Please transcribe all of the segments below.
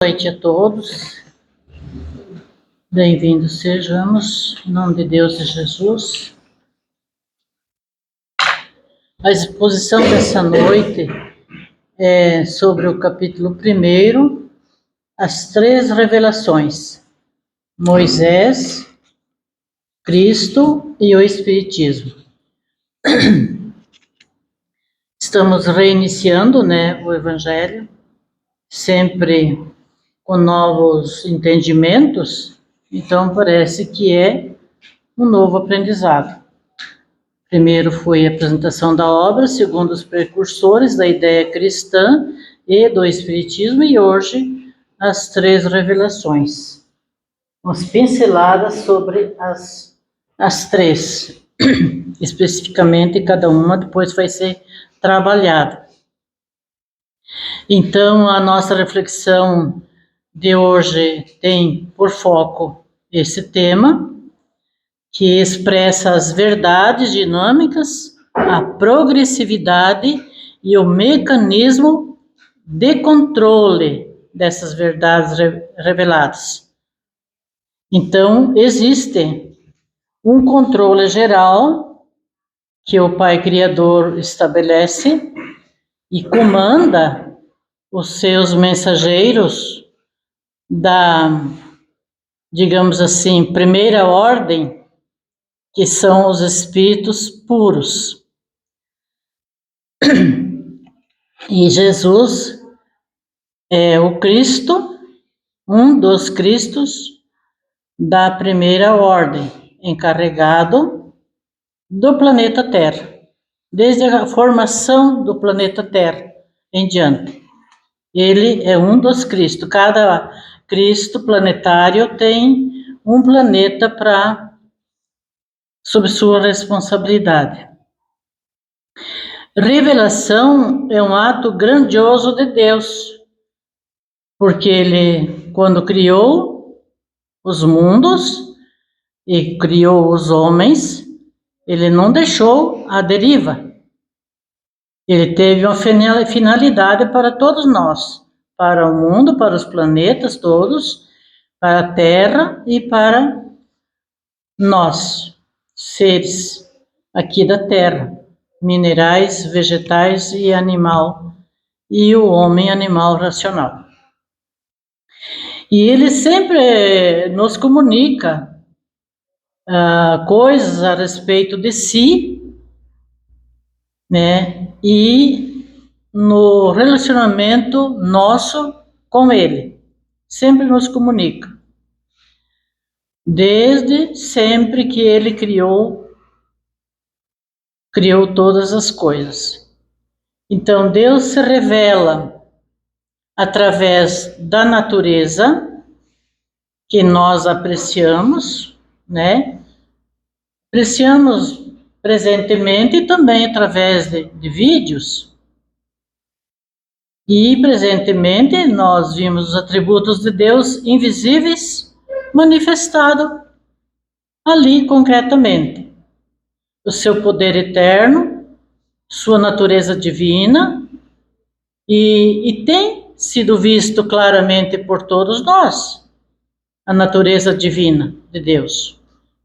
Boa noite a todos, bem-vindos sejamos, em nome de Deus e Jesus. A exposição dessa noite é sobre o capítulo 1, as três revelações: Moisés, Cristo e o Espiritismo. Estamos reiniciando, o Evangelho, sempre com novos entendimentos, então parece que é um novo aprendizado. Primeiro foi a apresentação da obra, segundo os precursores da ideia cristã e do Espiritismo, e hoje as três revelações. Umas pinceladas sobre as três, especificamente cada uma depois vai ser trabalhada. Então, a nossa reflexão de hoje tem por foco esse tema, que expressa as verdades dinâmicas, a progressividade e o mecanismo de controle dessas verdades reveladas. Então, existe um controle geral que o Pai Criador estabelece e comanda os seus mensageiros da, digamos assim, primeira ordem, que são os espíritos puros. E Jesus é o Cristo, um dos Cristos da primeira ordem, encarregado do planeta Terra, desde a formação do planeta Terra em diante. Ele é um dos Cristos. Cada Cristo planetário tem um planeta sob sua responsabilidade. Revelação é um ato grandioso de Deus, porque Ele, quando criou os mundos e criou os homens, Ele não deixou à deriva. Ele teve uma finalidade para todos nós, para o mundo, para os planetas todos, para a Terra e para nós, seres aqui da Terra, minerais, vegetais e animal, e o homem animal racional. E ele sempre nos comunica coisas a respeito de si, e no relacionamento nosso com ele. Sempre nos comunica. Desde sempre que ele criou todas as coisas. Então, Deus se revela através da natureza, que nós apreciamos, Apreciamos presentemente e também através de vídeos. E presentemente nós vimos os atributos de Deus invisíveis manifestado ali concretamente. O seu poder eterno, sua natureza divina, e tem sido visto claramente por todos nós a natureza divina de Deus,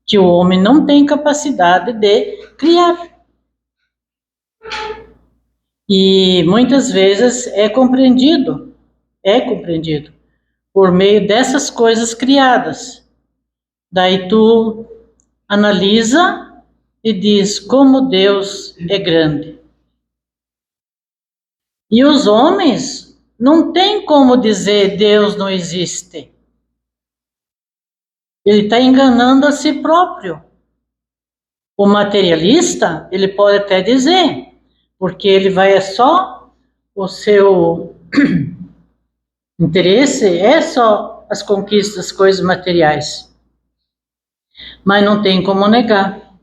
que o homem não tem capacidade de criar. E muitas vezes é compreendido por meio dessas coisas criadas. Daí tu analisa e diz como Deus é grande. E os homens não têm como dizer Deus não existe. Ele está enganando a si próprio. O materialista, ele pode até dizer, porque ele vai só, o seu interesse é só as conquistas, as coisas materiais. Mas não tem como negar.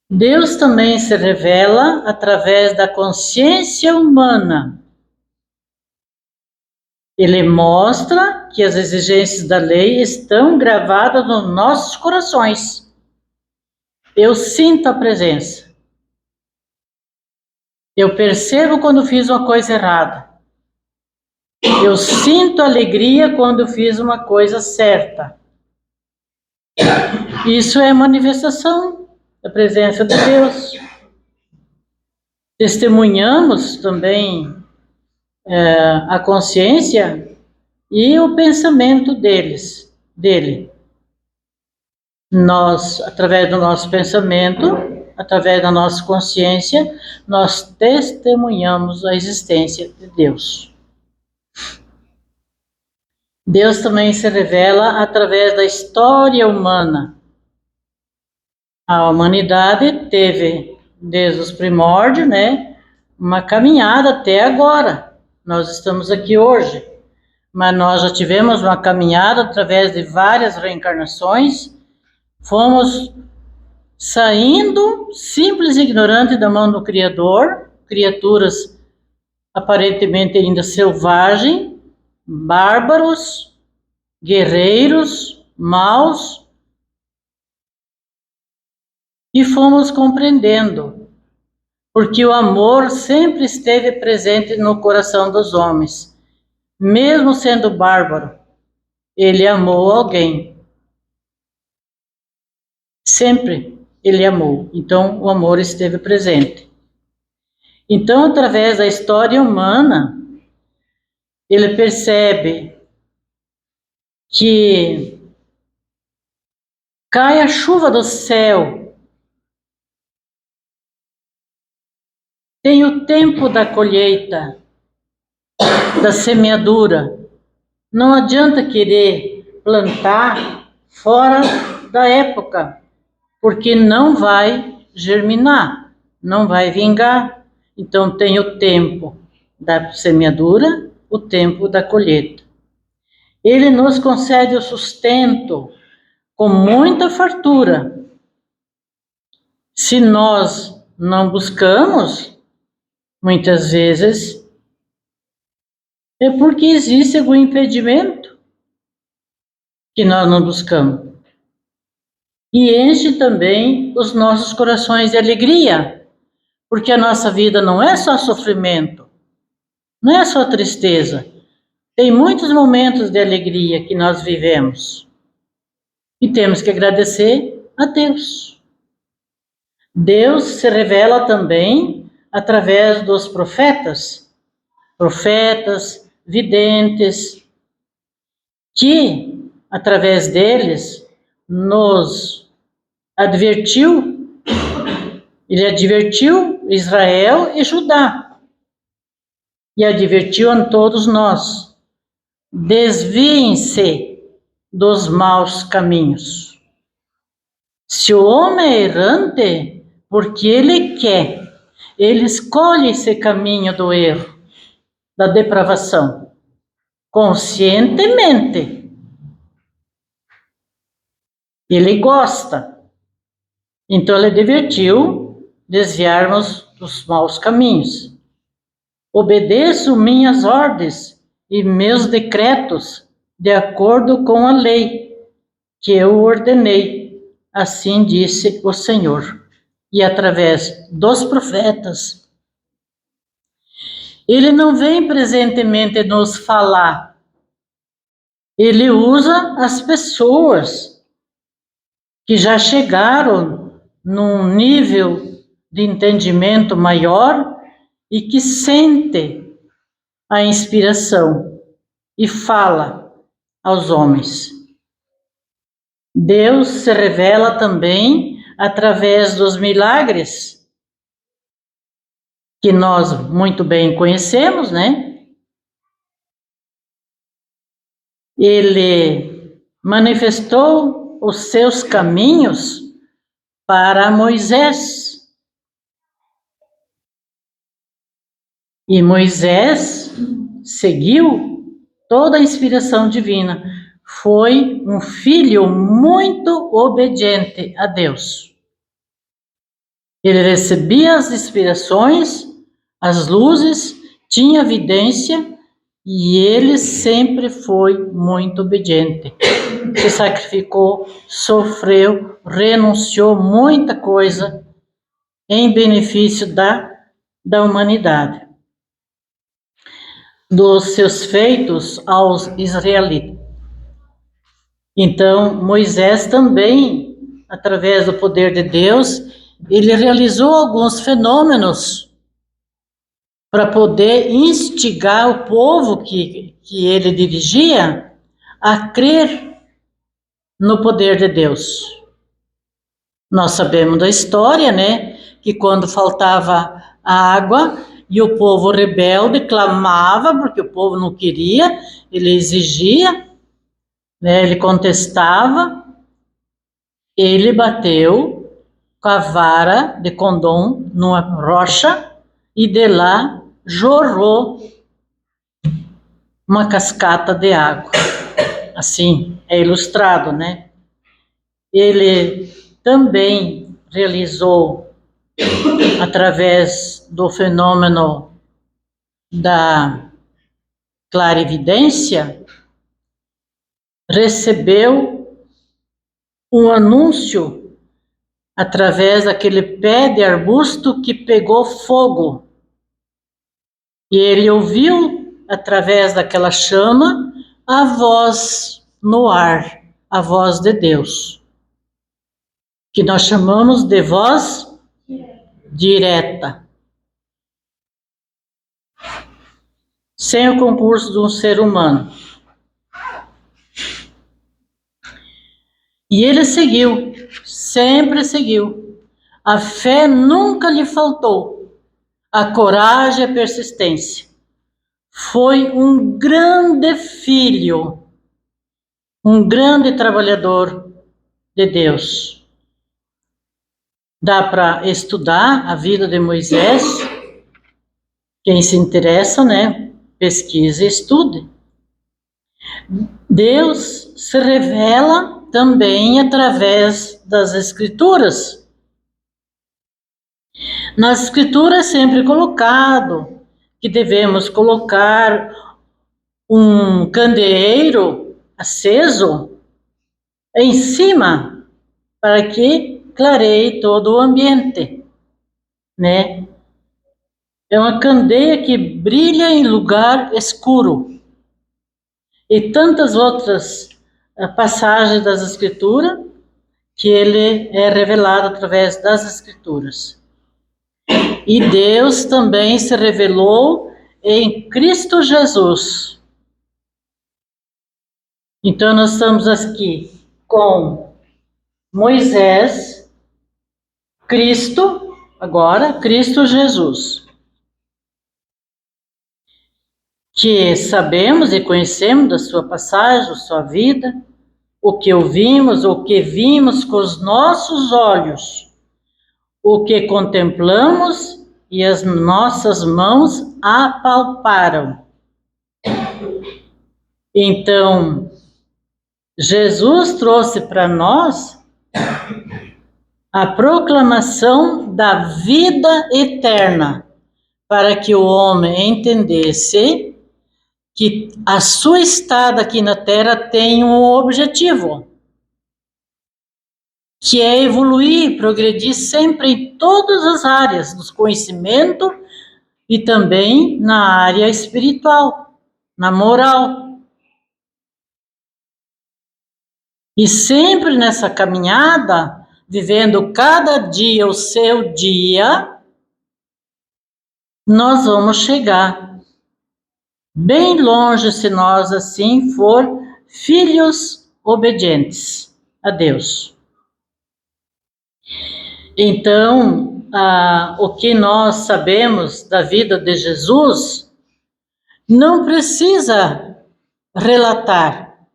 Deus também se revela através da consciência humana. Ele mostra que as exigências da lei estão gravadas nos nossos corações. Eu sinto a presença. Eu percebo quando fiz uma coisa errada. Eu sinto alegria quando fiz uma coisa certa. Isso é manifestação da presença de Deus. Testemunhamos também a consciência e o pensamento dele. Nós, através do nosso pensamento, através da nossa consciência, nós testemunhamos a existência de Deus. Deus também se revela através da história humana. A humanidade teve, desde os primórdios, uma caminhada até agora. Nós estamos aqui hoje, mas nós já tivemos uma caminhada através de várias reencarnações. Fomos saindo, simples e ignorante da mão do Criador, criaturas aparentemente ainda selvagens, bárbaros, guerreiros, maus, e fomos compreendendo, porque o amor sempre esteve presente no coração dos homens. Mesmo sendo bárbaro, ele amou alguém. Sempre ele amou. Então, o amor esteve presente. Então, através da história humana, ele percebe que cai a chuva do céu, tem o tempo da colheita, da semeadura. Não adianta querer plantar fora da época, porque não vai germinar, não vai vingar. Então tem o tempo da semeadura, o tempo da colheita. Ele nos concede o sustento com muita fartura. Se nós não buscamos, muitas vezes é porque existe algum impedimento que nós não buscamos. E enche também os nossos corações de alegria, porque a nossa vida não é só sofrimento, não é só tristeza. Tem muitos momentos de alegria que nós vivemos. E temos que agradecer a Deus. Deus se revela também através dos profetas, videntes, que, através deles, nos advertiu. Ele advertiu Israel e Judá. E advertiu a todos nós: desviem-se dos maus caminhos. Se o homem é errante, porque ele quer, ele escolhe esse caminho do erro, da depravação, conscientemente. Ele gosta. Então ele advertiu desviarmos dos maus caminhos. Obedeço minhas ordens e meus decretos de acordo com a lei que eu ordenei. Assim disse o Senhor. E através dos profetas, ele não vem presentemente nos falar. Ele usa as pessoas que já chegaram num nível de entendimento maior e que sente a inspiração e fala aos homens. Deus se revela também através dos milagres que nós muito bem conhecemos, Ele manifestou os seus caminhos para Moisés. E Moisés seguiu toda a inspiração divina. Foi um filho muito obediente a Deus. Ele recebia as inspirações, as luzes, tinha evidência e ele sempre foi muito obediente. Se sacrificou, sofreu, renunciou muita coisa em benefício da humanidade. dos seus feitos aos israelitas. Então, Moisés também, através do poder de Deus, ele realizou alguns fenômenos para poder instigar o povo que ele dirigia a crer no poder de Deus. Nós sabemos da história, né? Que quando faltava água e o povo rebelde clamava, porque o povo não queria, ele exigia, né? Ele contestava, ele bateu com a vara de condom numa rocha e de lá jorrou uma cascata de água. Assim, é ilustrado, né? Ele também realizou, através do fenômeno da clarividência, recebeu um anúncio através daquele pé de arbusto que pegou fogo. E ele ouviu, através daquela chama, a voz no ar, a voz de Deus, que nós chamamos de voz direta, sem o concurso de um ser humano. E ele seguiu, sempre seguiu. A fé nunca lhe faltou, a coragem e a persistência. Foi um grande filho, um grande trabalhador de Deus. Dá para estudar a vida de Moisés. Quem se interessa, né? Pesquise e estude. Deus se revela também através das Escrituras. Nas Escrituras é sempre colocado que devemos colocar um candeeiro aceso em cima para que clareie todo o ambiente, né? É uma candeia que brilha em lugar escuro. E tantas outras passagens das Escrituras que ele é revelado através das Escrituras. E Deus também se revelou em Cristo Jesus. Então nós estamos aqui com Moisés, Cristo, agora Cristo Jesus, que sabemos e conhecemos da sua passagem, da sua vida, o que ouvimos, o que vimos com os nossos olhos, o que contemplamos e as nossas mãos apalparam. Então, Jesus trouxe para nós a proclamação da vida eterna, para que o homem entendesse que a sua estada aqui na Terra tem um objetivo, que é evoluir, progredir sempre em todas as áreas do conhecimento e também na área espiritual, na moral. E sempre nessa caminhada, vivendo cada dia o seu dia, nós vamos chegar bem longe se nós assim for filhos obedientes a Deus. Então, o que nós sabemos da vida de Jesus não precisa relatar,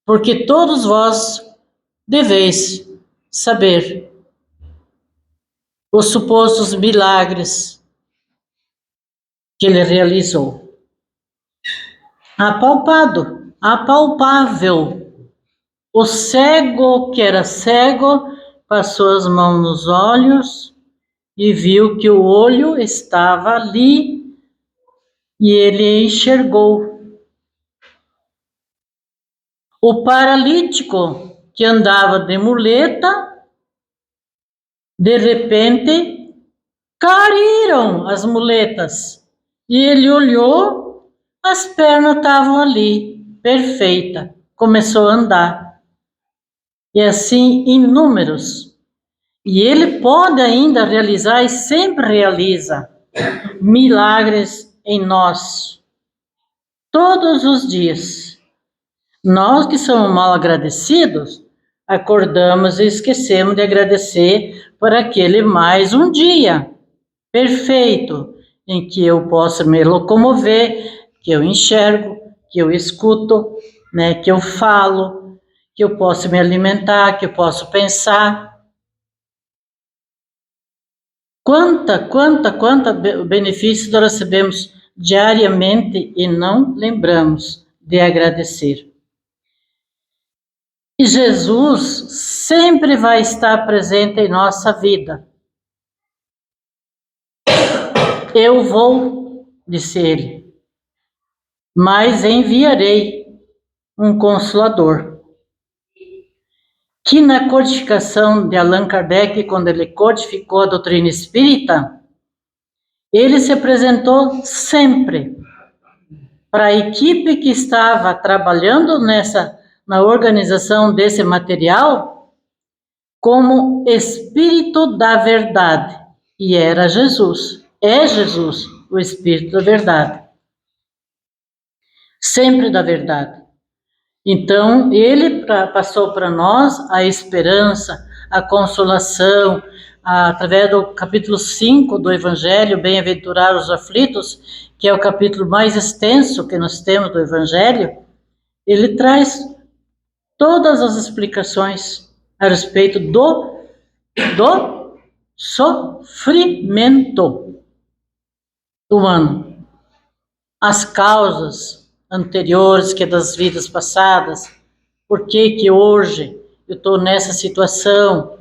porque todos vós deveis saber os supostos milagres que ele realizou. Apalpado, apalpável. O cego que era cego passou as mãos nos olhos e viu que o olho estava ali e ele enxergou. O paralítico que andava de muleta, de repente caíram as muletas e ele olhou as pernas estavam ali, perfeita, começou a andar. E assim, inúmeros. E ele pode ainda realizar e sempre realiza milagres em nós, todos os dias. Nós que somos mal agradecidos, acordamos e esquecemos de agradecer por aquele mais um dia perfeito em que eu posso me locomover, que eu enxergo, que eu escuto, né, que eu falo, que eu posso me alimentar, que eu posso pensar. Quanta benefícios nós recebemos diariamente e não lembramos de agradecer. E Jesus sempre vai estar presente em nossa vida. Eu vou, disse ele, mas enviarei um Consolador. Que na codificação de Allan Kardec, quando ele codificou a doutrina espírita, ele se apresentou sempre para a equipe que estava trabalhando na organização desse material como Espírito da Verdade. E era Jesus, é Jesus, o Espírito da Verdade. Sempre da verdade. Então, ele passou para nós a esperança, a consolação, através do capítulo 5 do Evangelho, Bem-aventurados os aflitos, que é o capítulo mais extenso que nós temos do Evangelho, ele traz todas as explicações a respeito do sofrimento humano, as causas anteriores que das vidas passadas, por que hoje eu estou nessa situação,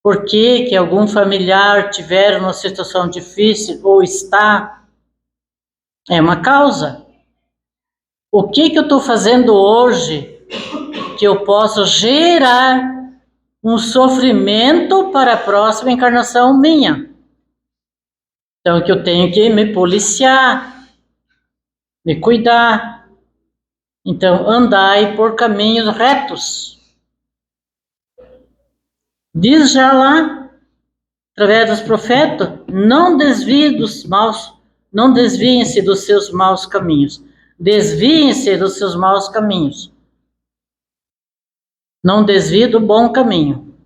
por que algum familiar tiver uma situação difícil ou está, é uma causa. O que eu estou fazendo hoje que eu posso gerar um sofrimento para a próxima encarnação minha? Então, que eu tenho que me policiar, me cuidar. Então, andai por caminhos retos. Diz já lá, através dos profetas, não desviem dos maus, não desviem-se dos seus maus caminhos. Desviem-se dos seus maus caminhos. Não desvie do bom caminho.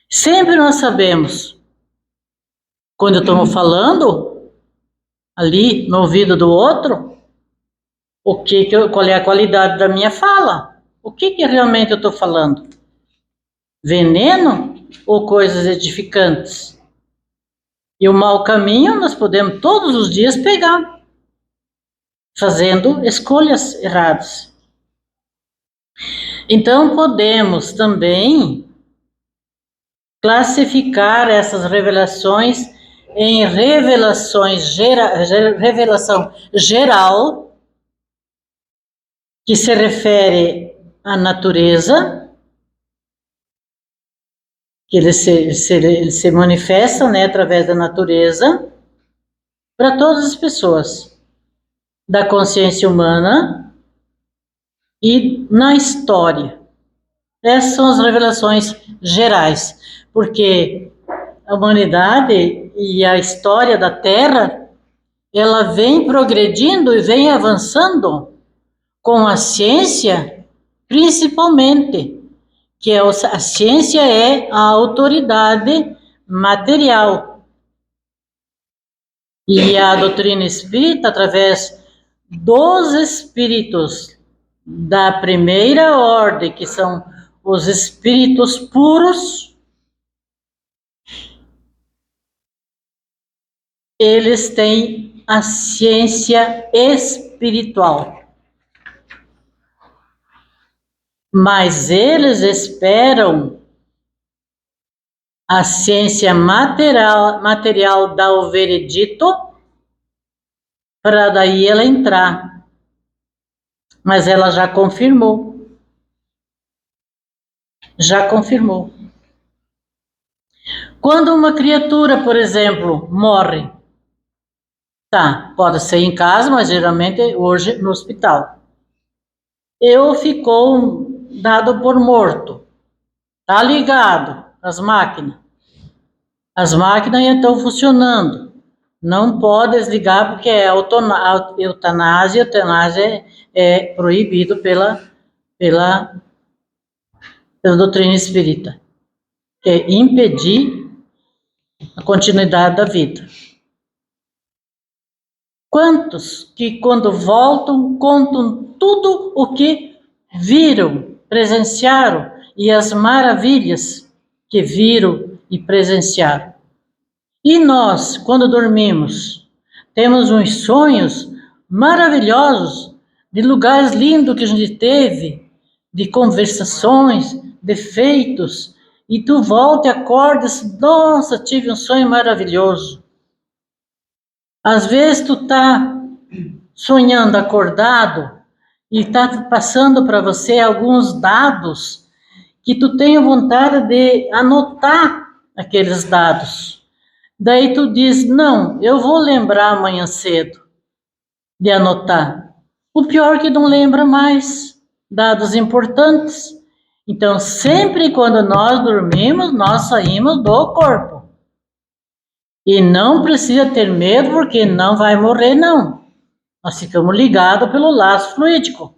Sempre nós sabemos, quando estamos falando, ali no ouvido do outro, qual é a qualidade da minha fala? O que realmente eu estou falando? Veneno ou coisas edificantes? E o mau caminho nós podemos todos os dias pegar, fazendo escolhas erradas. Então podemos também classificar essas revelações em revelação geral, que se refere à natureza, que eles se manifestam, né, através da natureza, para todas as pessoas, da consciência humana e na história. Essas são as revelações gerais, porque a humanidade e a história da Terra, ela vem progredindo e vem avançando com a ciência, principalmente, que a ciência é a autoridade material. E a doutrina espírita, através dos espíritos da primeira ordem, que são os espíritos puros, eles têm a ciência espiritual. Mas eles esperam a ciência material dar o veredito para daí ela entrar. Mas ela já confirmou. Já confirmou. Quando uma criatura, por exemplo, morre, Tá, pode ser em casa, mas geralmente hoje no hospital. Eu ficou dado por morto. Tá ligado as máquinas. As máquinas estão funcionando. Não pode desligar porque é eutanásia. Eutanásia é proibido pela doutrina espírita. É impedir a continuidade da vida. Quantos que quando voltam contam tudo o que viram, presenciaram e as maravilhas que viram e presenciaram. E nós, quando dormimos, temos uns sonhos maravilhosos de lugares lindos que a gente teve, de conversações, de feitos, e tu volta e acorda e nossa, tive um sonho maravilhoso. Às vezes tu tá sonhando acordado e tá passando para você alguns dados que tu tem vontade de anotar aqueles dados. Daí tu diz, não, eu vou lembrar amanhã cedo de anotar. O pior é que não lembra mais dados importantes. Então, sempre quando nós dormimos, nós saímos do corpo. E não precisa ter medo, porque não vai morrer, não. Nós ficamos ligados pelo laço fluídico.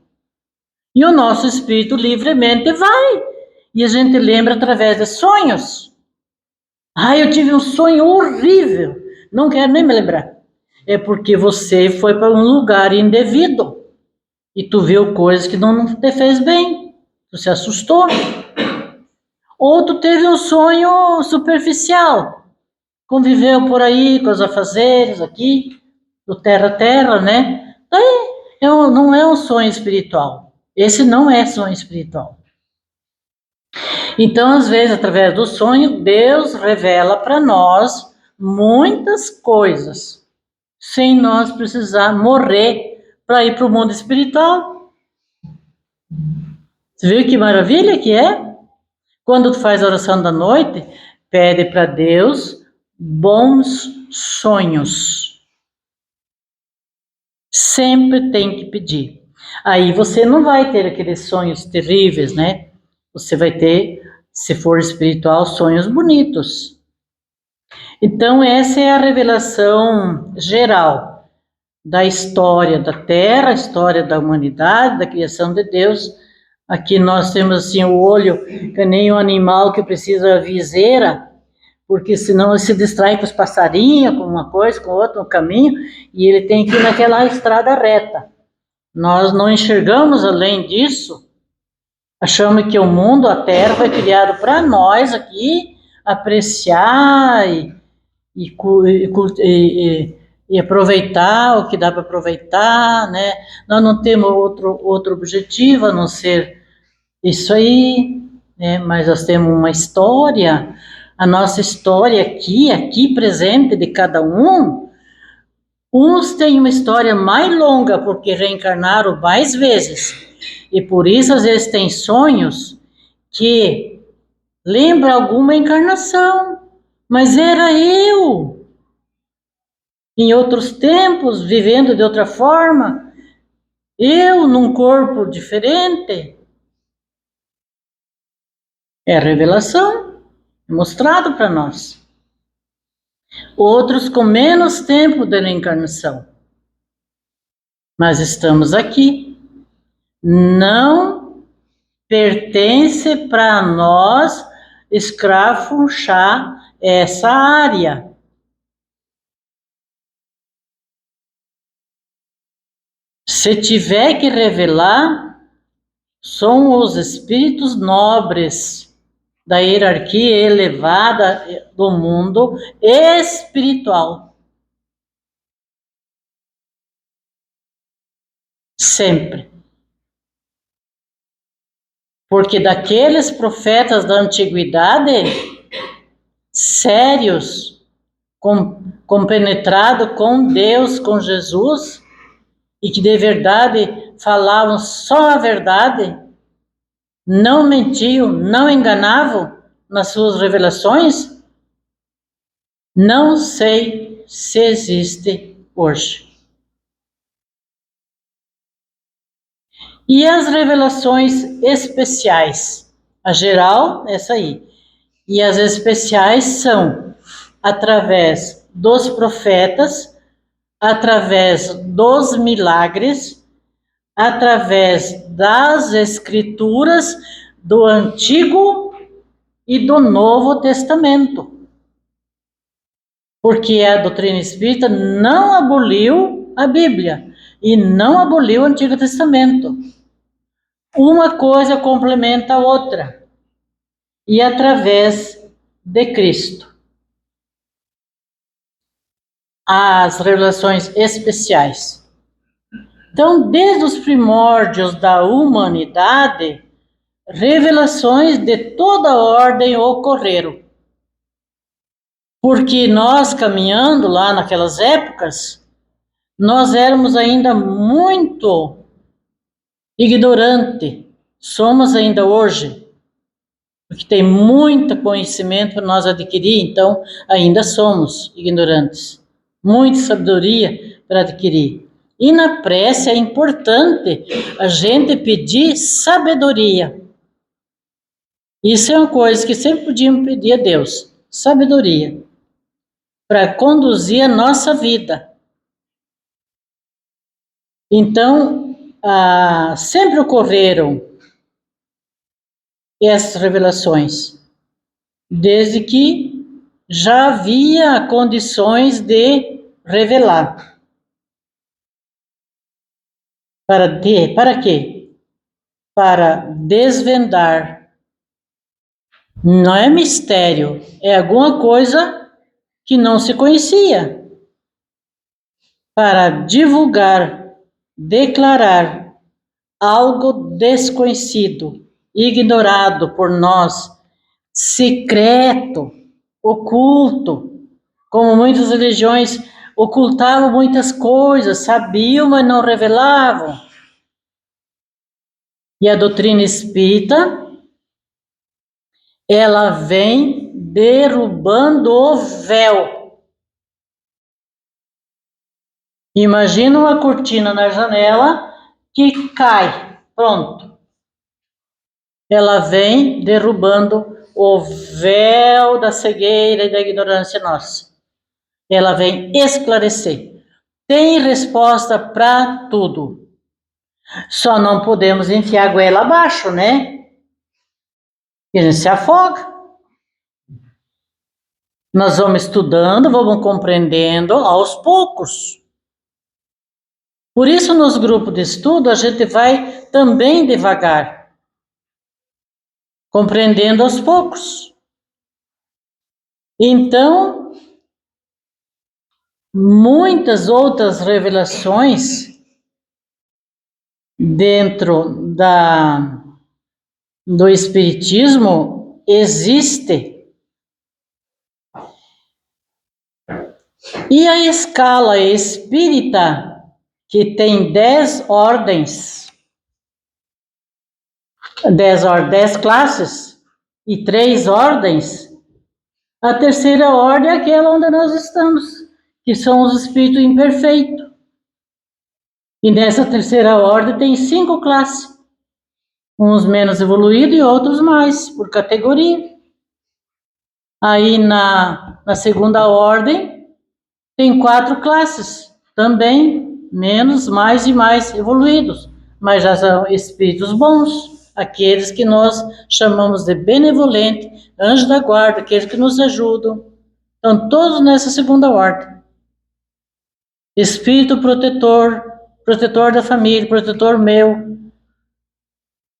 E o nosso espírito livremente vai. E a gente lembra através de sonhos. Eu tive um sonho horrível. Não quero nem me lembrar. É porque você foi para um lugar indevido. E tu viu coisas que não te fez bem. Tu se assustou. Ou tu teve um sonho superficial. Conviveu por aí com os afazeres aqui, do terra-terra, né? Daí não é um sonho espiritual. Esse não é sonho espiritual. Então, às vezes, através do sonho, Deus revela para nós muitas coisas, sem nós precisar morrer para ir para o mundo espiritual. Você viu que maravilha que é? Quando tu faz a oração da noite, pede para Deus bons sonhos. Sempre tem que pedir. Aí você não vai ter aqueles sonhos terríveis, né? Você vai ter, se for espiritual, sonhos bonitos. Então, essa é a revelação geral da história da Terra, a história da humanidade, da criação de Deus. Aqui nós temos assim o olho, que nem um animal que precisa da viseira, porque senão ele se distrai com os passarinhos, com uma coisa, com outra, no caminho, e ele tem que ir naquela estrada reta. Nós não enxergamos além disso, achamos que o mundo, a Terra, foi criado para nós aqui apreciar e aproveitar o que dá para aproveitar, né? Nós não temos outro objetivo a não ser isso aí, né? Mas nós temos uma história. A nossa história aqui presente de cada um, uns têm uma história mais longa porque reencarnaram mais vezes, e por isso às vezes tem sonhos que lembra alguma encarnação, mas era eu, em outros tempos, vivendo de outra forma, eu num corpo diferente. É revelação. Mostrado para nós. Outros com menos tempo de reencarnação. Mas estamos aqui. Não pertence para nós escrafunchar essa área. Se tiver que revelar, são os espíritos nobres da hierarquia elevada do mundo espiritual. Sempre. Porque daqueles profetas da antiguidade, sérios, compenetrados com Deus, com Jesus, e que de verdade falavam só a verdade, não mentiam, não enganavam nas suas revelações, não sei se existe hoje. E as revelações especiais? A geral, essa aí. E as especiais são através dos profetas, através dos milagres, através das escrituras do Antigo e do Novo Testamento. Porque a doutrina espírita não aboliu a Bíblia e não aboliu o Antigo Testamento. Uma coisa complementa a outra. E através de Cristo. As revelações especiais. Então, desde os primórdios da humanidade, revelações de toda ordem ocorreram. Porque nós, caminhando lá naquelas épocas, nós éramos ainda muito ignorantes. Somos ainda hoje. Porque tem muito conhecimento para nós adquirir, então ainda somos ignorantes. Muita sabedoria para adquirir. E na prece é importante a gente pedir sabedoria. Isso é uma coisa que sempre podíamos pedir a Deus, sabedoria, para conduzir a nossa vida. Então, sempre ocorreram essas revelações, desde que já havia condições de revelar. Para quê? Para desvendar. Não é mistério, é alguma coisa que não se conhecia. Para divulgar, declarar algo desconhecido, ignorado por nós, secreto, oculto, como muitas religiões ocultavam muitas coisas, sabiam, mas não revelavam. E a doutrina espírita, ela vem derrubando o véu. Imagina uma cortina na janela que cai, pronto. Ela vem derrubando o véu da cegueira e da ignorância nossa. Ela vem esclarecer. Tem resposta para tudo. Só não podemos enfiar a goela abaixo, né? E a gente se afoga. Nós vamos estudando, vamos compreendendo aos poucos. Por isso, nos grupos de estudo, a gente vai também devagar, compreendendo aos poucos. Então, muitas outras revelações dentro do Espiritismo existem. E a escala espírita, que tem 10 ordens, 10 classes e 3 ordens, a terceira ordem é aquela onde nós estamos, que são os espíritos imperfeitos. E nessa terceira ordem tem 5 classes, uns menos evoluídos e outros mais, por categoria. Aí na segunda ordem tem 4 classes, também menos, mais e mais evoluídos, mas já são espíritos bons, aqueles que nós chamamos de benevolente, anjo da guarda, aqueles que nos ajudam. Estão todos nessa segunda ordem. Espírito protetor, protetor da família, protetor meu.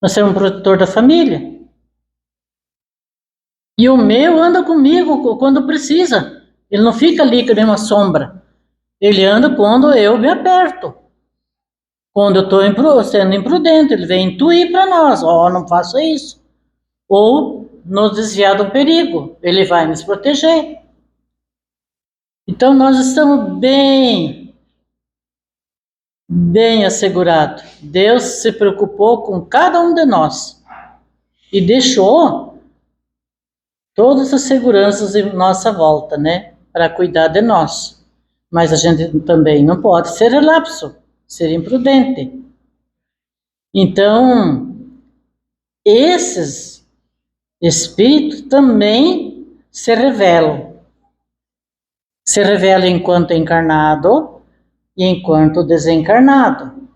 Nós somos um protetor da família. E o meu anda comigo quando precisa. Ele não fica ali que nem uma sombra. Ele anda quando eu me aperto. Quando eu estou sendo imprudente, ele vem intuir para nós. Não faça isso. Ou nos desviar do perigo. Ele vai nos proteger. Então nós estamos bem assegurados. Deus se preocupou com cada um de nós. E deixou todas as seguranças em nossa volta, né? Para cuidar de nós. mas a gente também não pode ser relapso, ser imprudente. Então, esses espíritos também se revelam. Se revelam enquanto encarnado e enquanto desencarnado.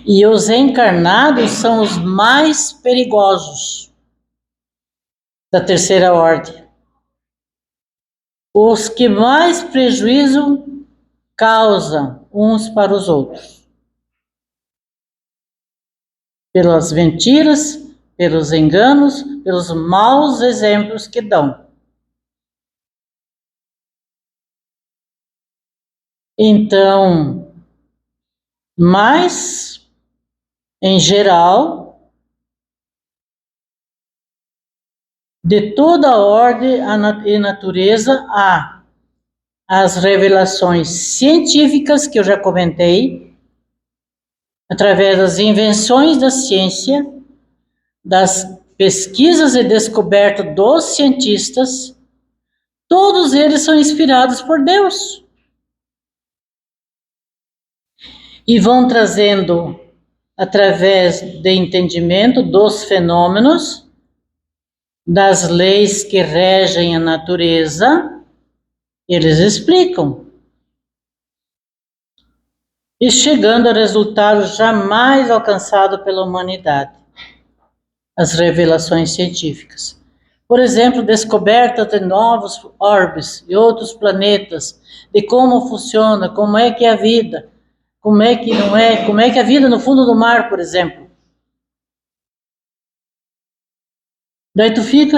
E os encarnados são os mais perigosos da terceira ordem. Os que mais prejuízo causam uns para os outros. Pelas mentiras, pelos enganos, pelos maus exemplos que dão. Então, mas, em geral, de toda a ordem e natureza há as revelações científicas que eu já comentei, através das invenções da ciência, das pesquisas e descobertas dos cientistas, todos eles são inspirados por Deus. E vão trazendo, através do entendimento dos fenômenos, das leis que regem a natureza, eles explicam. E chegando a resultados jamais alcançados pela humanidade. As revelações científicas. Por exemplo, descoberta de novos orbes e outros planetas, de como funciona, como é que é a vida, como é que não é, como é que é a vida no fundo do mar, por exemplo. Daí tu fica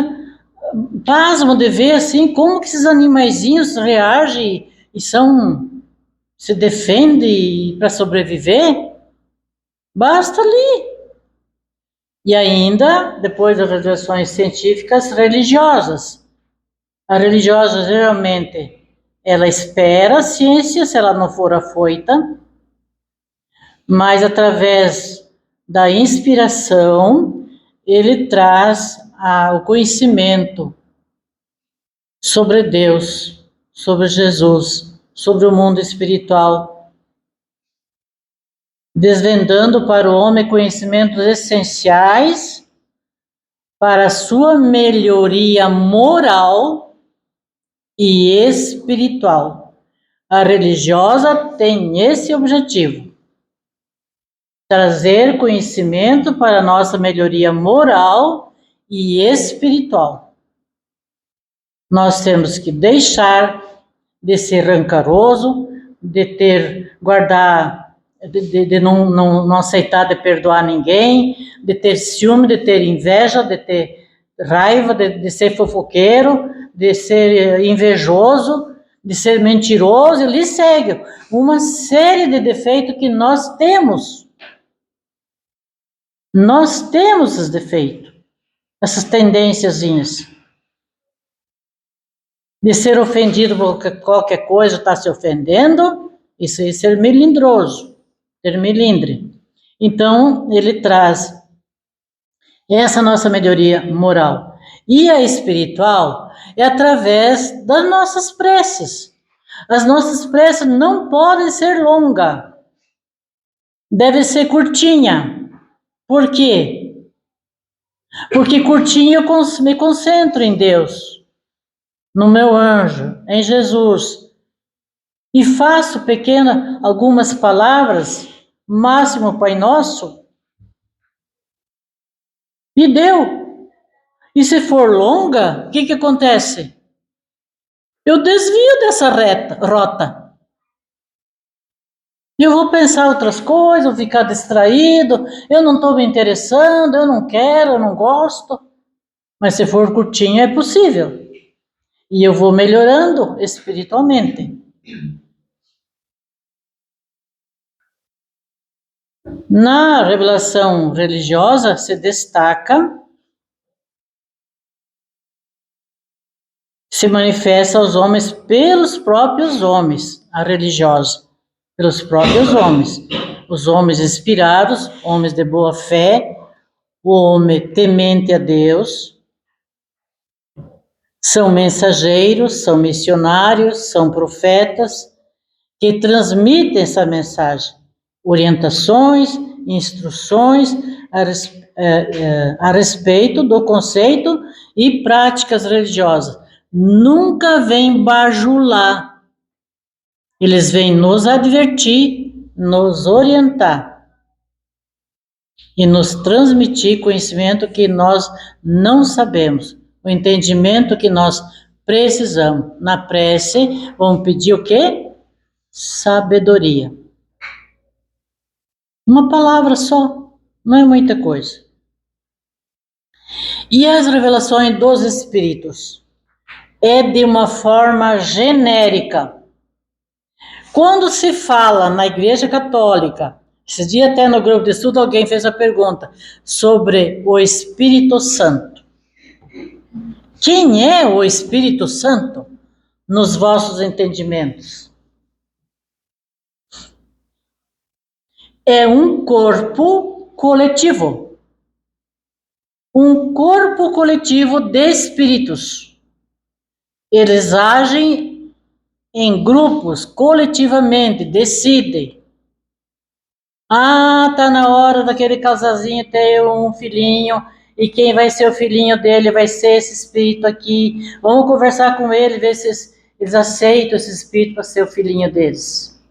pasmo de ver assim como que esses animaizinhos reagem e se defendem para sobreviver. Basta ali. E ainda, depois das revelações científicas, religiosas. A religiosa, geralmente, ela espera a ciência, se ela não for afoita, mas através da inspiração, ele traz o conhecimento sobre Deus, sobre Jesus, sobre o mundo espiritual, desvendando para o homem conhecimentos essenciais para a sua melhoria moral e espiritual. A religiosa tem esse objetivo: trazer conhecimento para a nossa melhoria moral e espiritual. Nós temos que deixar de ser rancoroso, de guardar, de não aceitar de perdoar ninguém, de ter ciúme, de ter inveja, de ter raiva, de ser fofoqueiro, de ser invejoso, de ser mentiroso, e lhe segue uma série de defeitos que nós temos. Nós temos esses defeitos, essas tendênciazinhas. De ser ofendido por qualquer coisa, está se ofendendo, isso é ser melindroso, ter melindre. Então, ele traz essa nossa melhoria moral. E a espiritual é através das nossas preces. As nossas preces não podem ser longas, deve ser curtinha. Por quê? Porque curtinho eu me concentro em Deus, no meu anjo, em Jesus, e faço algumas palavras, máximo Pai Nosso, e deu. E se for longa, o que acontece? Eu desvio dessa rota. Eu vou pensar outras coisas, vou ficar distraído, eu não estou me interessando, eu não quero, eu não gosto. Mas se for curtinho, é possível. E eu vou melhorando espiritualmente. Na revelação religiosa se destaca, se manifesta aos homens pelos próprios homens, a religiosa, pelos próprios homens. Os homens inspirados, homens de boa fé, o homem temente a Deus, São mensageiros, são missionários, são profetas que transmitem essa mensagem, orientações, instruções a respeito do conceito e práticas religiosas. Nunca vêm bajular. Eles vêm nos advertir, nos orientar e nos transmitir conhecimento que nós não sabemos, o entendimento que nós precisamos. Na prece, vamos pedir o quê? Sabedoria. Uma palavra só, não é muita coisa. E as revelações dos Espíritos? É de uma forma genérica. Quando se fala na Igreja Católica, esse dia até no grupo de estudo alguém fez a pergunta sobre o Espírito Santo. Quem é o Espírito Santo nos vossos entendimentos? É um corpo coletivo. Um corpo coletivo de espíritos. Eles agem em grupos, coletivamente, decidem. Tá na hora daquele casalzinho ter um filhinho, e quem vai ser o filhinho dele vai ser esse espírito aqui. Vamos conversar com ele, ver se eles aceitam esse espírito para ser o filhinho deles.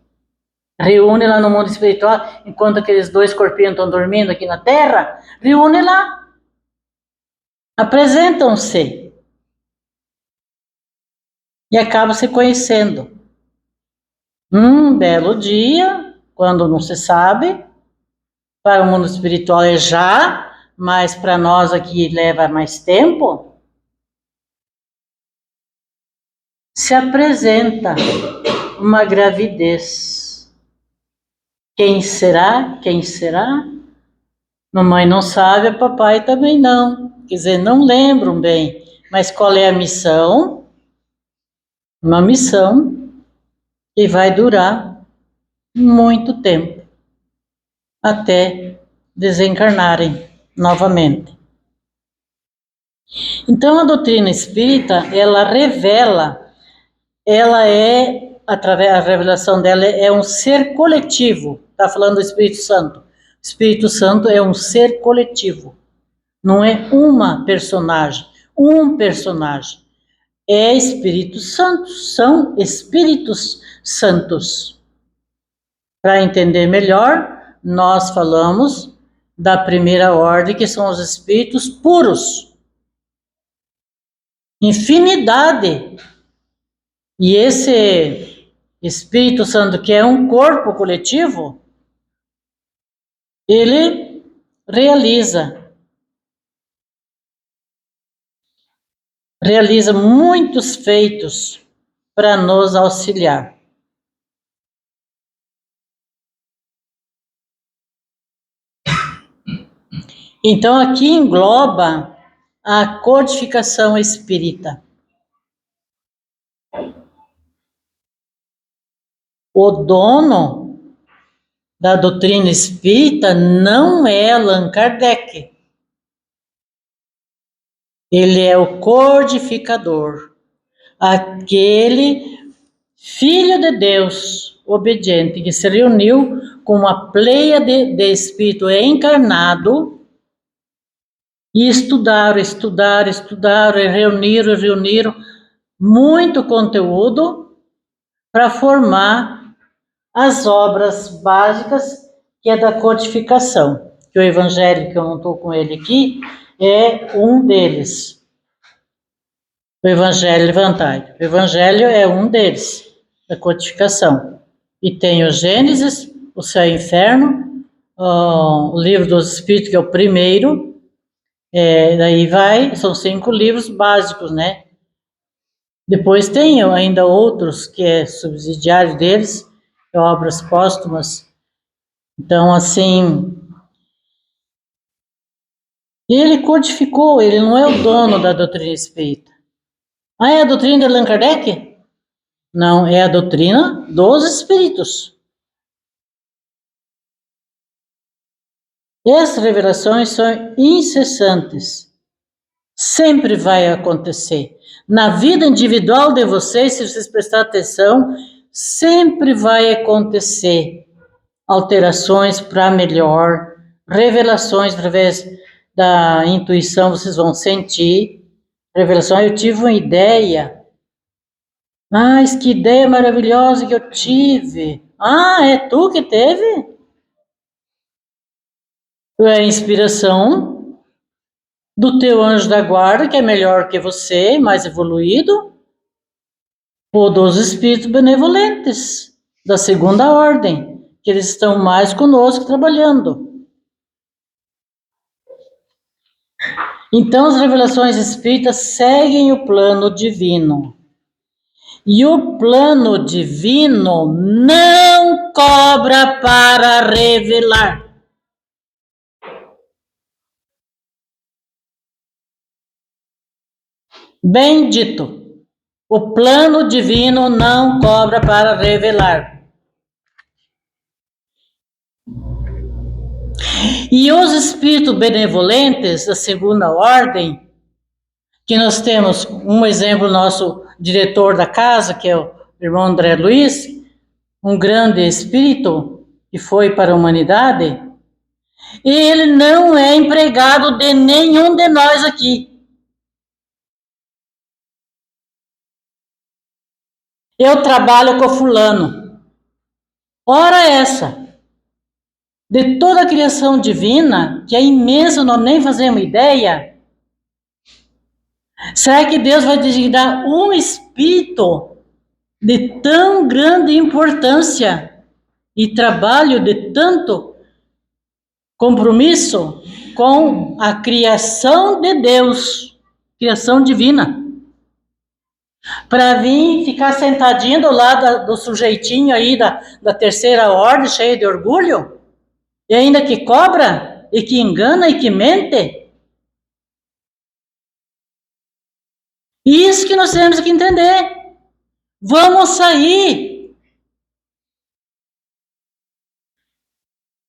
Reúne lá no mundo espiritual, enquanto aqueles dois corpinhos estão dormindo aqui na Terra, reúne lá. Apresentam-se. E acabam se conhecendo. Um belo dia, quando não se sabe, para o mundo espiritual é já, mas para nós aqui leva mais tempo, se apresenta uma gravidez. Quem será? Quem será? Mamãe não sabe, papai também não. Quer dizer, não lembram bem. Mas qual é a missão? Uma missão que vai durar muito tempo, até desencarnarem novamente. Então, a doutrina espírita, ela revela, a revelação dela é um ser coletivo. Está falando do Espírito Santo. O Espírito Santo é um ser coletivo. Não é uma personagem, um personagem. É Espírito Santo, são Espíritos Santos. Para entender melhor, nós falamos da primeira ordem, que são os Espíritos puros. Infinidade. E esse Espírito Santo, que é um corpo coletivo, ele realiza muitos feitos para nos auxiliar. Então, aqui engloba a codificação espírita. O dono da doutrina espírita não é Allan Kardec. Ele é o codificador, aquele Filho de Deus obediente que se reuniu com uma pleiade de espírito encarnado e estudaram, e reuniram muito conteúdo para formar as obras básicas, que é da codificação. Que o Evangelho, que eu não estou com ele aqui, é um deles. O Evangelho, levantai. O Evangelho é um deles, da codificação. E tem o Gênesis, o Céu e o Inferno, o Livro dos Espíritos, que é o primeiro. Daí são 5 livros básicos, né? Depois tem ainda outros, que é subsidiário deles, obras póstumas. Então, assim, ele codificou, ele não é o dono da doutrina espírita. É a doutrina de Allan Kardec? Não, é a doutrina dos espíritos. Essas revelações são incessantes. Sempre vai acontecer. Na vida individual de vocês, se vocês prestarem atenção, sempre vai acontecer alterações para melhor, revelações através da intuição, vocês vão sentir. Revelação, eu tive uma ideia. Mas que ideia maravilhosa que eu tive. Ah, é tu que teve? É a inspiração do teu anjo da guarda, que é melhor que você, mais evoluído, ou dos espíritos benevolentes, da segunda ordem, que eles estão mais conosco trabalhando. Então, as revelações espíritas seguem o plano divino. E o plano divino não cobra para revelar. Bem dito. O plano divino não cobra para revelar. E os espíritos benevolentes da segunda ordem, que nós temos um exemplo, nosso diretor da casa, que é o irmão André Luiz, um grande espírito que foi para a humanidade, e ele não é empregado de nenhum de nós aqui. Eu trabalho com fulano. Ora essa, de toda a criação divina, que é imensa, nós nem fazemos ideia, será que Deus vai designar um espírito de tão grande importância e trabalho de tanto compromisso com a criação de Deus, criação divina, para vir ficar sentadinho do lado do sujeitinho aí da terceira ordem, cheio de orgulho, e ainda que cobra, e que engana, e que mente? Isso que nós temos que entender. Vamos sair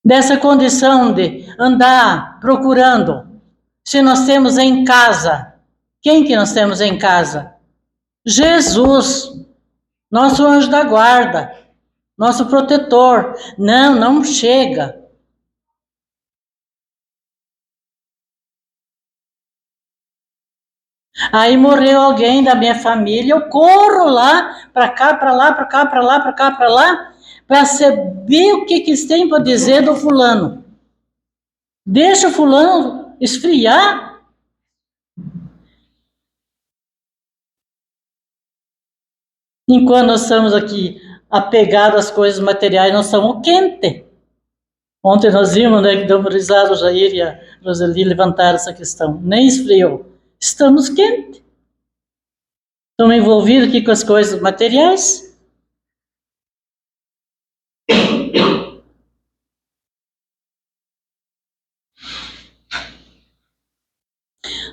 dessa condição de andar procurando. Se nós temos em casa, quem que nós temos em casa? Jesus, nosso anjo da guarda, nosso protetor. Não, não chega. Aí morreu alguém da minha família, eu corro lá, para cá, para lá, para cá, para lá, para cá, para lá, para saber o que eles têm para dizer do fulano. Deixa o fulano esfriar. Enquanto nós estamos aqui apegados às coisas materiais, nós estamos quentes. Ontem nós vimos, né, que deu risada, o Jair e a Roseli levantaram essa questão. Nem esfriou. Estamos quentes. Estamos envolvidos aqui com as coisas materiais.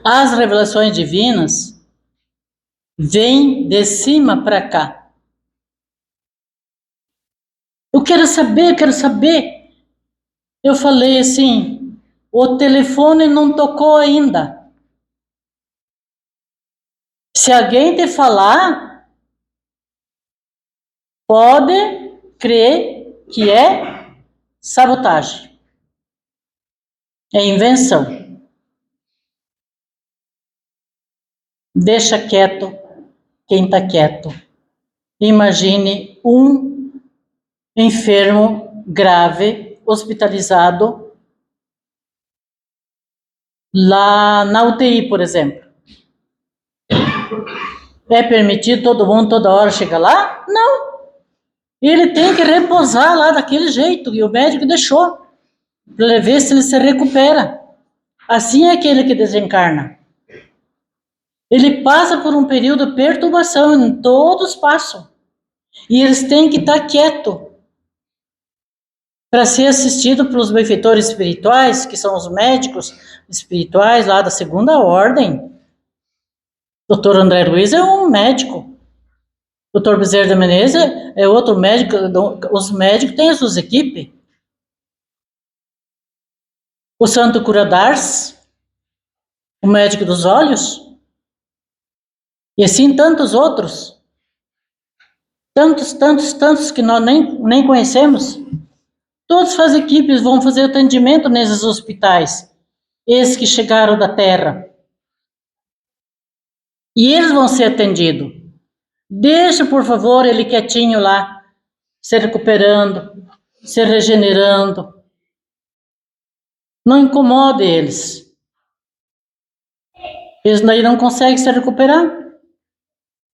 As revelações divinas vêm de cima para cá. Eu quero saber, eu quero saber. Eu falei assim, o telefone não tocou ainda. Se alguém te falar, pode crer que é sabotagem. É invenção. Deixa quieto quem está quieto. Imagine um enfermo grave, hospitalizado, lá na UTI, por exemplo. É permitido todo mundo toda hora chegar lá? Não. Ele tem que repousar lá daquele jeito, e o médico deixou, para ver se ele se recupera. Assim é aquele que desencarna. Ele passa por um período de perturbação, todos passam. E eles têm que estar quietos para ser assistido pelos benfeitores espirituais, que são os médicos espirituais lá da segunda ordem. Dr. André Luiz é um médico. Dr. Bezerra de Menezes é outro médico. Os médicos têm as suas equipes. O Santo Cura d'Ars, o médico dos olhos, E assim tantos outros, tantos que nós nem conhecemos. Todas as equipes vão fazer atendimento nesses hospitais, esses que chegaram da Terra. E eles vão ser atendidos. Deixa, por favor, ele quietinho lá, se recuperando, se regenerando. Não incomode eles. Eles daí não conseguem se recuperar.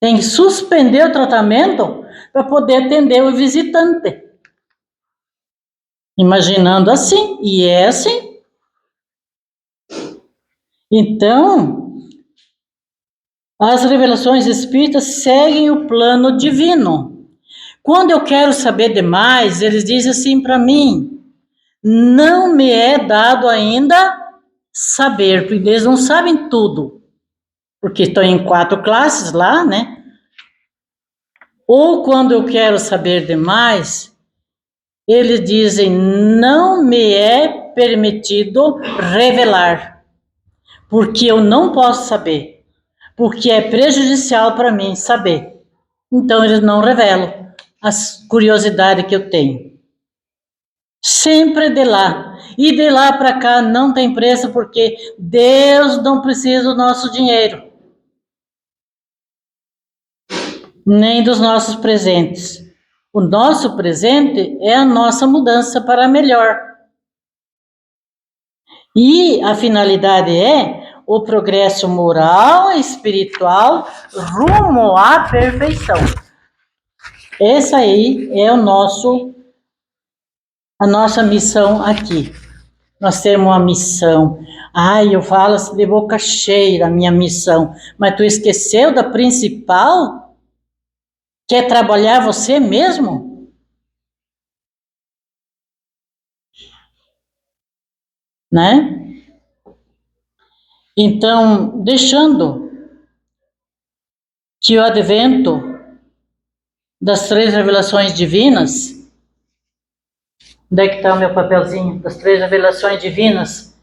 Tem que suspender o tratamento para poder atender o visitante. Imaginando assim, e é assim. Então, as revelações espíritas seguem o plano divino. Quando eu quero saber demais, eles dizem assim para mim: não me é dado ainda saber, porque eles não sabem tudo, porque estão em 4 classes lá, né? Ou quando eu quero saber demais, eles dizem: não me é permitido revelar, porque eu não posso saber, porque é prejudicial para mim saber. Então eles não revelam as curiosidades que eu tenho. Sempre de lá. E de lá para cá não tem preço, porque Deus não precisa do nosso dinheiro, nem dos nossos presentes. O nosso presente é a nossa mudança para melhor. E a finalidade é o progresso moral e espiritual rumo à perfeição. Essa aí é a nossa missão aqui. Nós temos uma missão. Eu falo de boca cheia da minha missão, mas tu esqueceu da principal? Que é trabalhar você mesmo? Né? Então, deixando que o advento das 3 revelações divinas, onde é que está o meu papelzinho? Das 3 revelações divinas,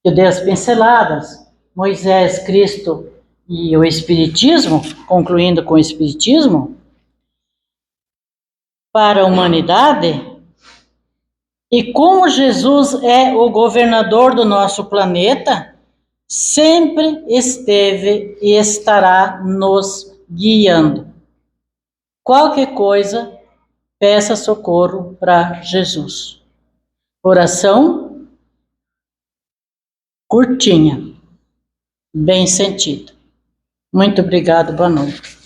eu dei as pinceladas, Moisés, Cristo e o Espiritismo, concluindo com o Espiritismo, para a humanidade. E como Jesus é o governador do nosso planeta, sempre esteve e estará nos guiando. Qualquer coisa, peça socorro para Jesus. Oração curtinha, bem sentida. Muito obrigado, boa noite.